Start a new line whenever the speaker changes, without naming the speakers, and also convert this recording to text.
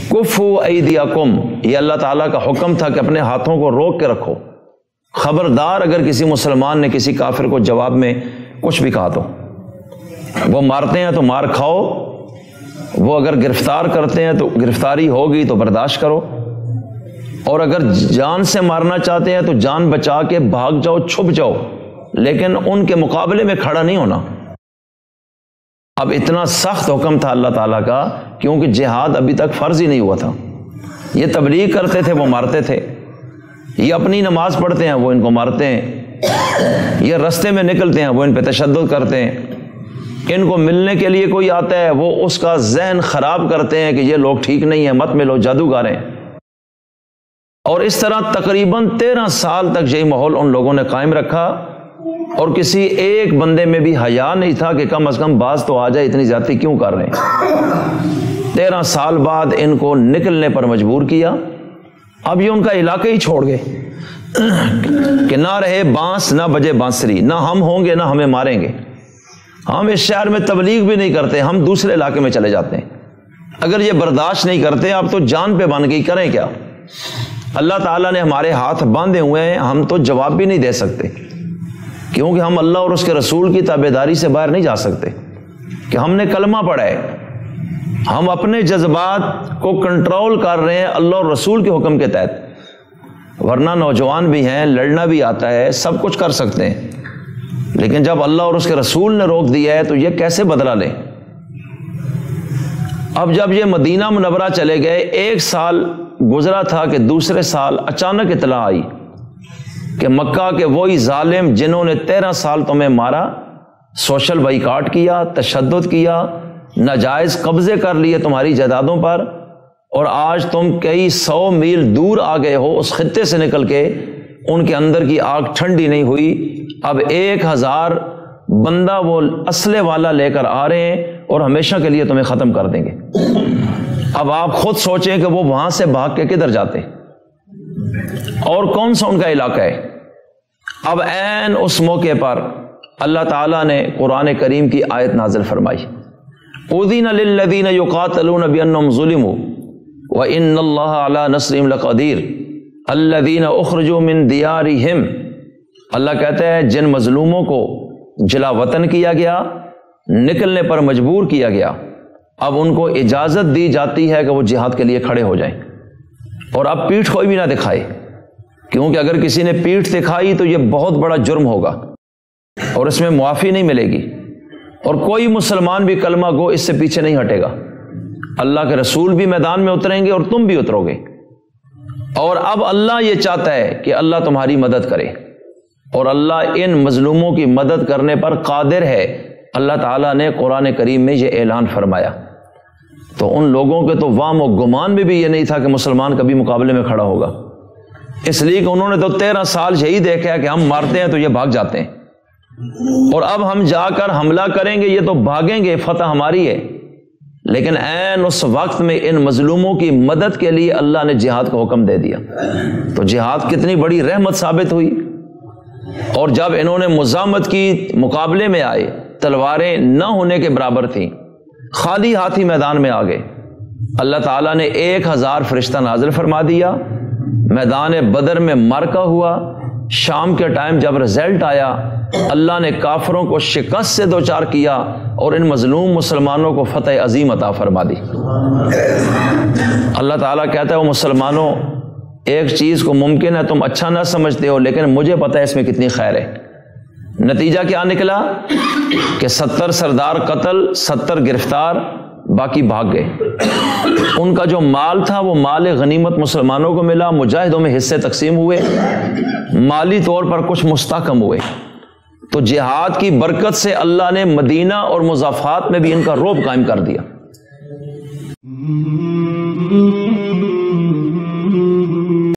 کفو ایدیکم، یہ اللہ تعالیٰ کا حکم تھا کہ اپنے ہاتھوں کو روک کے رکھو۔ خبردار اگر کسی مسلمان نے کسی کافر کو جواب میں کچھ بھی کہا تو وہ مارتے ہیں تو مار کھاؤ، وہ اگر گرفتار کرتے ہیں تو گرفتاری ہوگی تو برداشت کرو، اور اگر جان سے مارنا چاہتے ہیں تو جان بچا کے بھاگ جاؤ، چھپ جاؤ، لیکن ان کے مقابلے میں کھڑا نہیں ہونا۔ اب اتنا سخت حکم تھا اللہ تعالیٰ کا کیونکہ جہاد ابھی تک فرض ہی نہیں ہوا تھا۔ یہ تبلیغ کرتے تھے، وہ مارتے تھے، یہ اپنی نماز پڑھتے ہیں، وہ ان کو مارتے ہیں، یہ رستے میں نکلتے ہیں، وہ ان پہ تشدد کرتے ہیں، ان کو ملنے کے لیے کوئی آتا ہے وہ اس کا ذہن خراب کرتے ہیں کہ یہ لوگ ٹھیک نہیں ہیں، مت ملو، جادوگر ہیں۔ اور اس طرح تقریباً 13 سال تک یہی ماحول ان لوگوں نے قائم رکھا، اور کسی ایک بندے میں بھی حیا نہیں تھا کہ کم از کم باز تو آ جائے، اتنی زیادتی کیوں کر رہے ہیں۔ 13 سال بعد ان کو نکلنے پر مجبور کیا۔ اب یہ ان کا علاقہ ہی چھوڑ گئے کہ نہ رہے بانس نہ بجے بانسری، نہ ہم ہوں گے نہ ہمیں ماریں گے، ہم اس شہر میں تبلیغ بھی نہیں کرتے، ہم دوسرے علاقے میں چلے جاتے ہیں۔ اگر یہ برداشت نہیں کرتے اب تو جان پہ بن گئی، کریں کیا؟ اللہ تعالیٰ نے ہمارے ہاتھ باندھے ہوئے ہیں، ہم تو جواب بھی نہیں دے سکتے کیونکہ ہم اللہ اور اس کے رسول کی تابعداری سے باہر نہیں جا سکتے کہ ہم نے کلمہ پڑھا ہے، ہم اپنے جذبات کو کنٹرول کر رہے ہیں اللہ اور رسول کے حکم کے تحت، ورنہ نوجوان بھی ہیں، لڑنا بھی آتا ہے، سب کچھ کر سکتے ہیں، لیکن جب اللہ اور اس کے رسول نے روک دیا ہے تو یہ کیسے بدلہ لیں؟ اب جب یہ مدینہ منورہ چلے گئے، 1 سال گزرا تھا کہ دوسرے سال اچانک اطلاع آئی کہ مکہ کے وہی ظالم جنہوں نے 13 سال تمہیں مارا، سوشل بائیکاٹ کیا، تشدد کیا، ناجائز قبضے کر لیے تمہاری جائیدادوں پر، اور آج تم کئی 100 میل دور آ گئے ہو اس خطے سے نکل کے، ان کے اندر کی آگ ٹھنڈی نہیں ہوئی، اب 1000 بندہ وہ اسلحے والا لے کر آ رہے ہیں اور ہمیشہ کے لیے تمہیں ختم کر دیں گے۔ اب آپ خود سوچیں کہ وہ وہاں سے بھاگ کے کدھر جاتے اور کون سا ان کا علاقہ ہے۔ اب عین اس موقع پر اللہ تعالیٰ نے قرآن کریم کی آیت نازل فرمائی، اذن للذین یقاتلون بانہم ظلموا وان اللہ علی نصرہم لقدیر الذین اخرجوا من دیارہم، اللہ کہتا ہے جن مظلوموں کو جلا وطن کیا گیا، نکلنے پر مجبور کیا گیا، اب ان کو اجازت دی جاتی ہے کہ وہ جہاد کے لیے کھڑے ہو جائیں، اور اب پیٹھ کوئی بھی نہ دکھائے، کیونکہ اگر کسی نے پیٹھ دکھائی تو یہ بہت بڑا جرم ہوگا اور اس میں معافی نہیں ملے گی، اور کوئی مسلمان بھی کلمہ گو اس سے پیچھے نہیں ہٹے گا۔ اللہ کے رسول بھی میدان میں اتریں گے اور تم بھی اترو گے، اور اب اللہ یہ چاہتا ہے کہ اللہ تمہاری مدد کرے، اور اللہ ان مظلوموں کی مدد کرنے پر قادر ہے۔ اللہ تعالیٰ نے قرآن کریم میں یہ اعلان فرمایا، تو ان لوگوں کے تو وام و گمان میں بھی یہ نہیں تھا کہ مسلمان کبھی مقابلے میں کھڑا ہوگا، اس لیے کہ انہوں نے تو 13 سال یہی دیکھا کہ ہم مارتے ہیں تو یہ بھاگ جاتے ہیں، اور اب ہم جا کر حملہ کریں گے، یہ تو بھاگیں گے، فتح ہماری ہے۔ لیکن عین اس وقت میں ان مظلوموں کی مدد کے لیے اللہ نے جہاد کا حکم دے دیا، تو جہاد کتنی بڑی رحمت ثابت ہوئی۔ اور جب انہوں نے مزاحمت کی، مقابلے میں آئے، تلواریں نہ ہونے کے برابر تھیں، خالی ہاتھی میدان میں آ گئے، اللہ تعالیٰ نے 1000 فرشتہ نازل فرما دیا، میدان بدر میں معرکہ ہوا، شام کے ٹائم جب رزلٹ آیا، اللہ نے کافروں کو شکست سے دوچار کیا اور ان مظلوم مسلمانوں کو فتح عظیم عطا فرما دی۔ اللہ تعالیٰ کہتا ہے وہ مسلمانوں، ایک چیز کو ممکن ہے تم اچھا نہ سمجھتے ہو، لیکن مجھے پتہ ہے اس میں کتنی خیر ہے۔ نتیجہ کیا نکلا کہ 70 سردار قتل، 70 گرفتار، باقی بھاگ گئے۔ ان کا جو مال تھا وہ مال غنیمت مسلمانوں کو ملا، مجاہدوں میں حصے تقسیم ہوئے، مالی طور پر کچھ مستحکم ہوئے۔ تو جہاد کی برکت سے اللہ نے مدینہ اور مضافات میں بھی ان کا رعب قائم کر دیا۔